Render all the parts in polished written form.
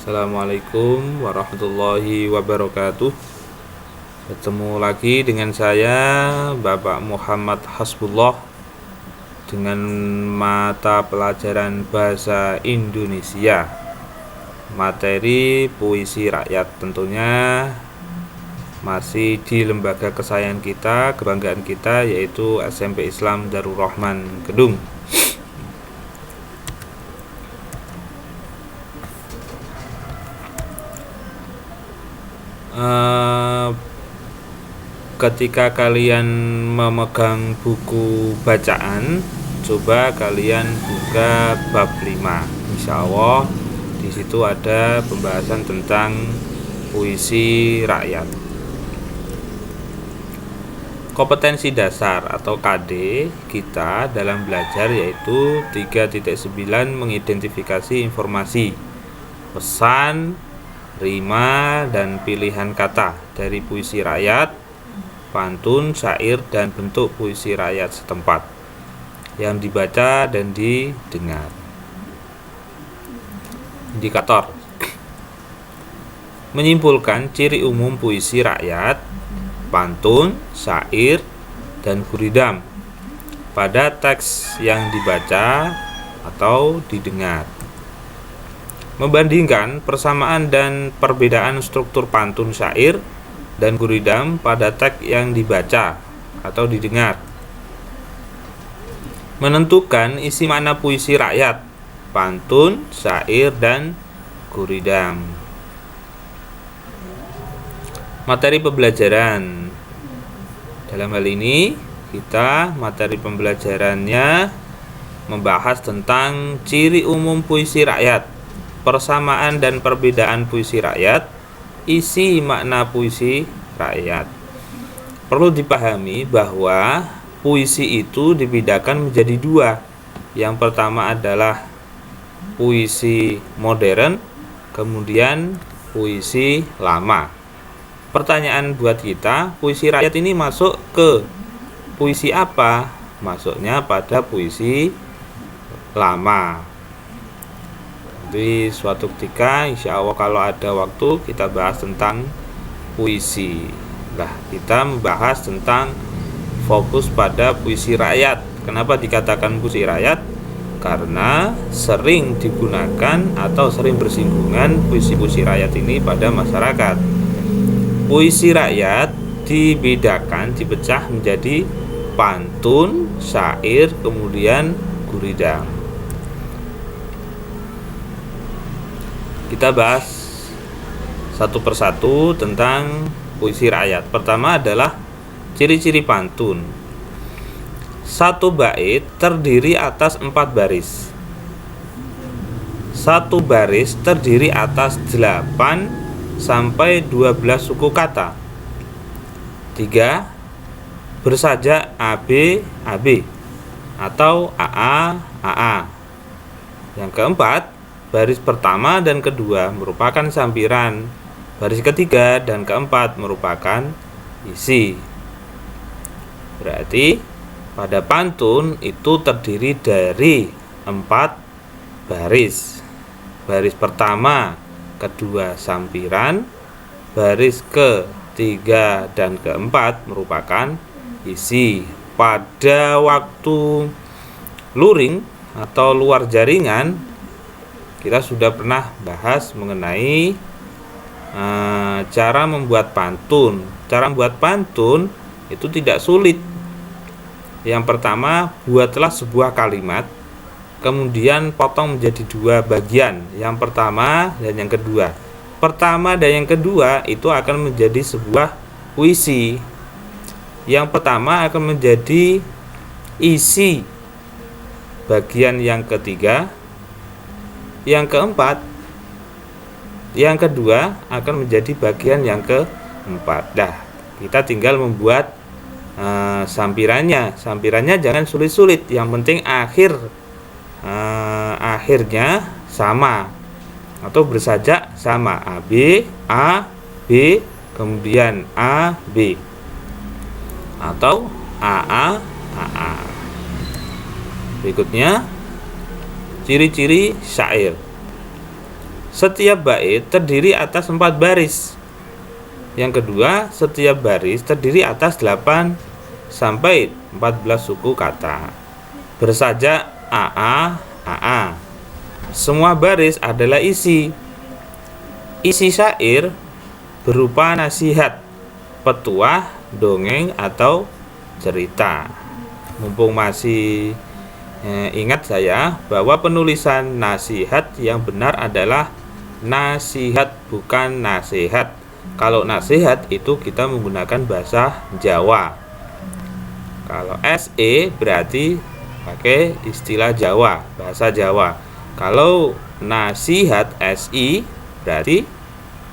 Assalamualaikum warahmatullahi wabarakatuh. Ketemu lagi dengan saya Bapak Muhammad Hasbullah dengan mata pelajaran Bahasa Indonesia, materi puisi rakyat, tentunya masih di lembaga kesayangan kita, kebanggaan kita, yaitu SMP Islam Darul Rahman Kedung. Ketika kalian memegang buku bacaan, coba kalian buka bab 5. Insya Allah di situ ada pembahasan tentang puisi rakyat. Kompetensi dasar atau KD kita dalam belajar yaitu 3.9 mengidentifikasi informasi, pesan, rima, dan pilihan kata dari puisi rakyat, pantun, syair, dan bentuk puisi rakyat setempat yang dibaca dan didengar. Indikator menyimpulkan ciri umum puisi rakyat, pantun, syair, dan guridam pada teks yang dibaca atau didengar. Membandingkan persamaan dan perbedaan struktur pantun, syair, dan guridam pada teks yang dibaca atau didengar. Menentukan isi makna puisi rakyat, pantun, syair, dan guridam. Materi pembelajaran. Dalam hal ini materi pembelajarannya membahas tentang ciri umum puisi rakyat, persamaan dan perbedaan puisi rakyat, isi makna puisi rakyat. Perlu dipahami bahwa puisi itu dibedakan menjadi dua. Yang pertama adalah puisi modern, kemudian puisi lama. Pertanyaan buat kita, puisi rakyat ini masuk ke puisi apa? Masuknya pada puisi lama. Di suatu ketika insya Allah kalau ada waktu kita bahas tentang puisi. Kita membahas tentang fokus pada puisi rakyat. Kenapa dikatakan puisi rakyat? Karena sering digunakan atau sering bersinggungan puisi-puisi rakyat ini pada masyarakat. Puisi rakyat dibedakan, dipecah menjadi pantun, syair, kemudian guridam. Kita bahas satu persatu tentang puisi rakyat. Pertama adalah ciri-ciri pantun. Satu bait terdiri atas 4 baris. Satu baris terdiri atas 8 sampai 12 suku kata. 3. Bersajak AB AB atau AA AA. Yang keempat, baris pertama dan kedua merupakan sampiran. Baris ketiga dan keempat merupakan isi. Berarti pada pantun itu terdiri dari 4 baris. Baris pertama, kedua sampiran, baris ketiga dan keempat merupakan isi. Pada waktu luring atau luar jaringan, kita sudah pernah bahas mengenai cara membuat pantun. Cara membuat pantun itu tidak sulit. Yang pertama, buatlah sebuah kalimat, kemudian potong menjadi 2 bagian, yang pertama dan yang kedua. Pertama dan yang kedua itu akan menjadi sebuah puisi. Yang pertama akan menjadi isi bagian yang ketiga, yang keempat, yang kedua akan menjadi bagian yang keempat. Kita tinggal membuat sampirannya. Sampirannya jangan sulit-sulit, yang penting akhirnya sama atau bersajak sama, AB A B kemudian A B atau AA AA. Berikutnya ciri-ciri syair. setiap bait terdiri atas 4 baris. Yang kedua, setiap baris terdiri atas 8 sampai 14 suku kata. Bersajak AA. Semua baris adalah isi. Isi syair berupa nasihat, petuah, dongeng, atau cerita. Mumpung masih ingat saya bahwa penulisan nasihat yang benar adalah nasihat, bukan nasihat. Kalau nasihat itu kita menggunakan bahasa Jawa. Kalau SE berarti pakai istilah Jawa, bahasa Jawa. Kalau nasihat SI berarti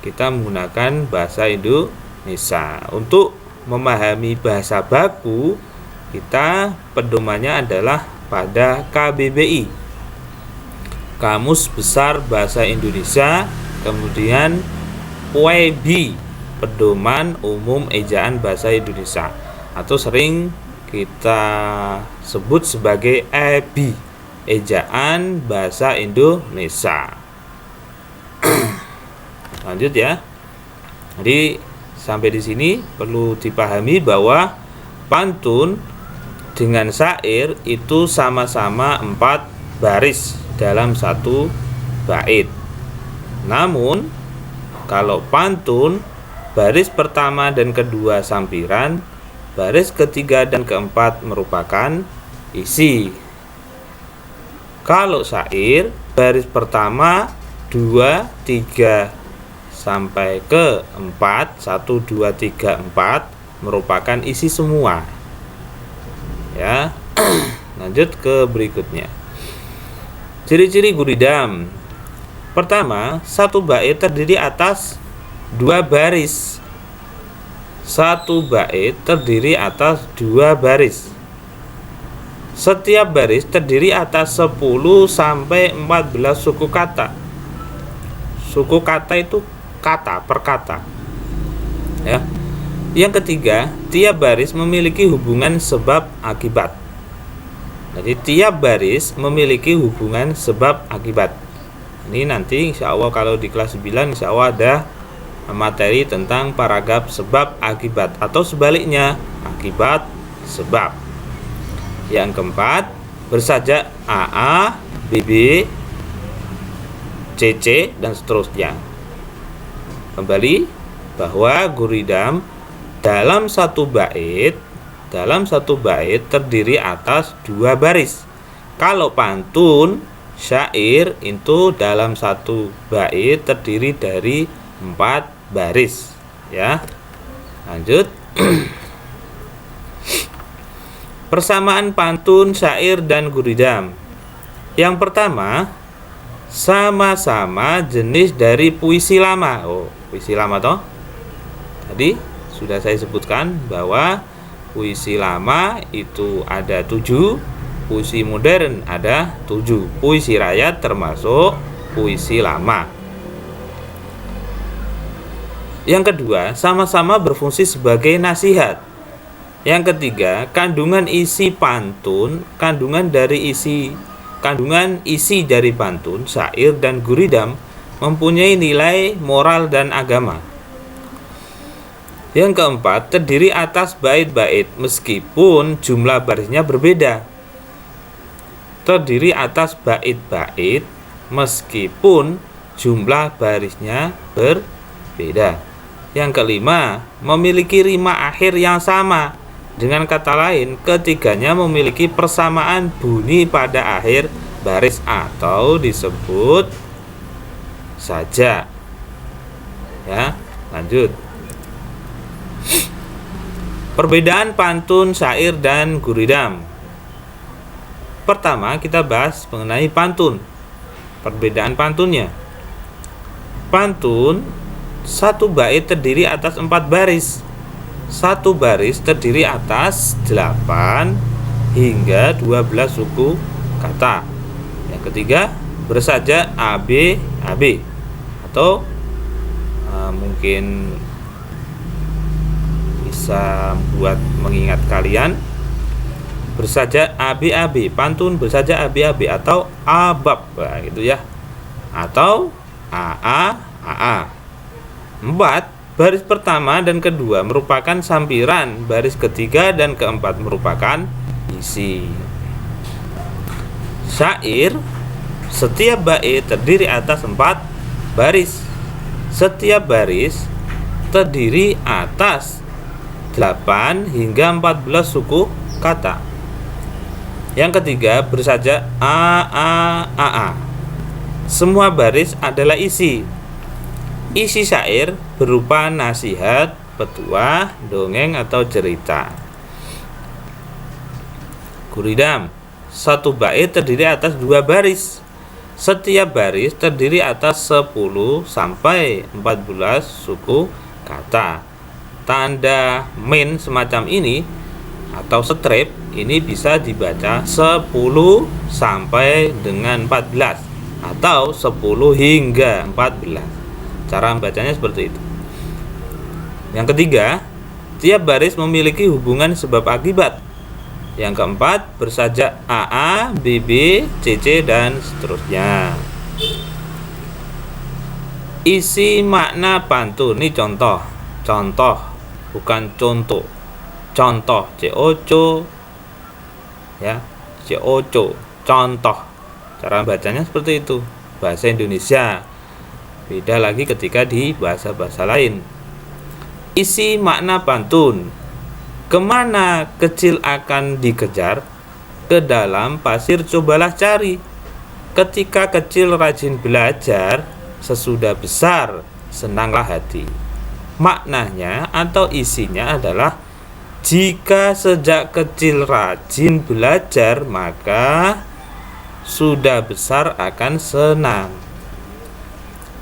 kita menggunakan bahasa Indonesia. Untuk memahami bahasa baku, kita pedomannya adalah pada KBBI, Kamus Besar Bahasa Indonesia, kemudian PUEBI, Pedoman Umum Ejaan Bahasa Indonesia, atau sering kita sebut sebagai EBI, Ejaan Bahasa Indonesia. Lanjut ya. Jadi sampai di sini perlu dipahami bahwa pantun dengan syair itu sama-sama 4 baris dalam satu bait. Namun kalau pantun, baris pertama dan kedua sampiran, baris ketiga dan keempat merupakan isi. Kalau syair, baris pertama 2, 3 sampai ke 4, 1, 2, 3, 4 merupakan isi semua. Ya. Lanjut ke berikutnya. Ciri-ciri guridam. Pertama, satu bait terdiri atas 2 baris. Satu bait terdiri atas 2 baris. Setiap baris terdiri atas 10 sampai 14 suku kata. Suku kata itu kata per kata. Ya. Yang ketiga, tiap baris memiliki hubungan sebab akibat. Jadi tiap baris memiliki hubungan sebab akibat. Ini nanti insya Allah kalau di kelas 9 insya Allah ada materi tentang paragraf sebab akibat, atau sebaliknya akibat sebab. Yang keempat, bersajak AA, BB, CC, dan seterusnya. Kembali bahwa guridam dalam satu bait terdiri atas 2 baris. Kalau pantun syair itu dalam satu bait terdiri dari 4 baris, ya. Lanjut. Persamaan pantun, syair, dan guridam. Yang pertama, sama-sama jenis dari puisi lama. Puisi lama toh. Tadi sudah saya sebutkan bahwa puisi lama itu ada 7, puisi modern ada 7. Puisi rakyat termasuk puisi lama. Yang kedua, sama-sama berfungsi sebagai nasihat. Yang ketiga, kandungan isi dari pantun, syair, dan guridam mempunyai nilai moral dan agama. Yang keempat, terdiri atas bait-bait meskipun jumlah barisnya berbeda. Terdiri atas bait-bait meskipun jumlah barisnya berbeda. Yang kelima, memiliki rima akhir yang sama. Dengan kata lain, ketiganya memiliki persamaan bunyi pada akhir baris atau disebut saja. Ya, lanjut. Perbedaan pantun, syair, dan guridam. Pertama, kita bahas mengenai pantun. Perbedaan pantunnya. Pantun, satu bait terdiri atas 4 baris. Satu baris terdiri atas 8 hingga 12 suku kata. Yang ketiga, bersajak AB, atau mungkin bisa buat mengingat kalian, bersajak AB, pantun bersajak AB atau abab, gitu ya. Atau AA, AA. 4. Baris pertama dan kedua merupakan sampiran, baris ketiga dan keempat merupakan isi. Syair, setiap bait terdiri atas 4 baris. Setiap baris terdiri atas 8 hingga 14 suku kata. Yang ketiga bersaja A. Semua baris adalah isi. Isi syair berupa nasihat, petuah, dongeng atau cerita. Guridam, satu bait terdiri atas 2 baris. Setiap baris terdiri atas 10 sampai 14 suku kata. Tanda min semacam ini atau strip ini bisa dibaca 10 sampai dengan 14 atau 10 hingga 14. Cara membacanya seperti itu. Yang ketiga, tiap baris memiliki hubungan sebab akibat. Yang keempat, bersajak AA, BB, CC, dan seterusnya. Isi makna pantun. Ini contoh, bukan contoh. Contoh, COCO, ya, COCO, contoh. Cara bacanya seperti itu. Bahasa Indonesia. Beda lagi ketika di bahasa-bahasa lain. Isi makna pantun. Kemana kecil akan dikejar? Ke dalam pasir cobalah cari. Ketika kecil rajin belajar, sesudah besar senanglah hati. Maknanya atau isinya adalah jika sejak kecil rajin belajar, maka sudah besar akan senang.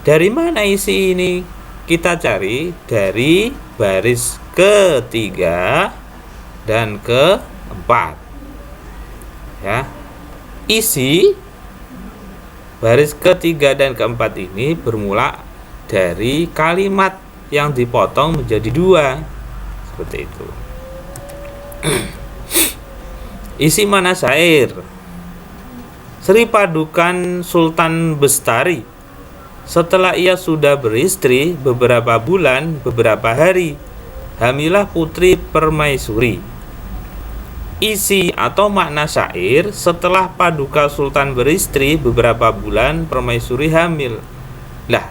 Dari mana isi ini? Kita cari dari baris ketiga dan keempat. Ya. Isi baris ketiga dan keempat ini bermula dari kalimat yang dipotong menjadi 2. Seperti itu. Isi mana syair? Sri Padukan Sultan Bestari, setelah ia sudah beristri beberapa bulan, beberapa hari, hamilah putri permaisuri. Isi atau makna syair, setelah Paduka Sultan beristri beberapa bulan, permaisuri hamil. Lah,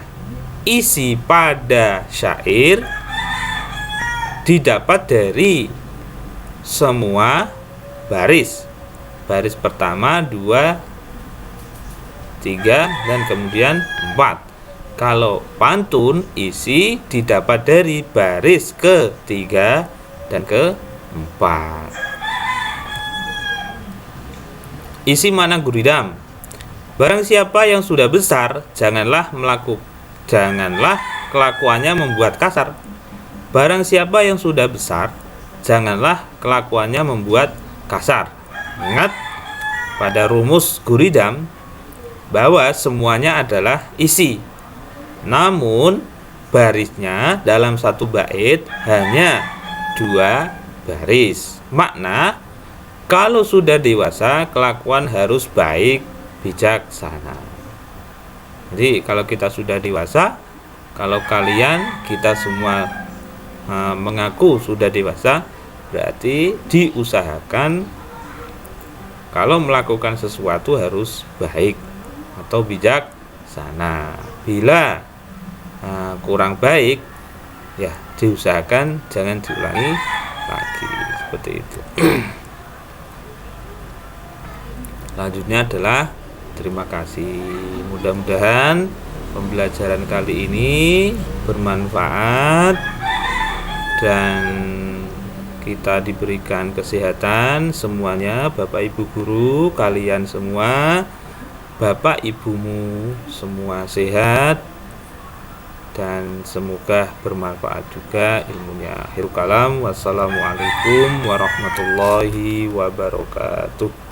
isi pada syair didapat dari semua baris. Baris pertama, 2, 3, dan kemudian 4. Kalau pantun, isi didapat dari baris ketiga dan keempat. Isi makna guridam. Barang siapa yang sudah besar, janganlah kelakuannya membuat kasar. Barang siapa yang sudah besar, janganlah kelakuannya membuat kasar. Ingat pada rumus guridam bahwa semuanya adalah isi. Namun barisnya dalam satu bait hanya 2 baris. Makna, kalau sudah dewasa kelakuan harus baik, bijaksana. Jadi kalau kita sudah dewasa, kalau kita semua mengaku sudah dewasa, berarti diusahakan kalau melakukan sesuatu harus baik atau bijaksana. Bila kurang baik, ya diusahakan jangan diulangi lagi. Seperti itu. Selanjutnya adalah terima kasih. Mudah-mudahan pembelajaran kali ini bermanfaat dan kita diberikan kesehatan semuanya, Bapak Ibu guru, kalian semua, Bapak Ibumu semua sehat, dan semoga bermanfaat juga ilmunya. Akhirul kalam, wassalamualaikum warahmatullahi wabarakatuh.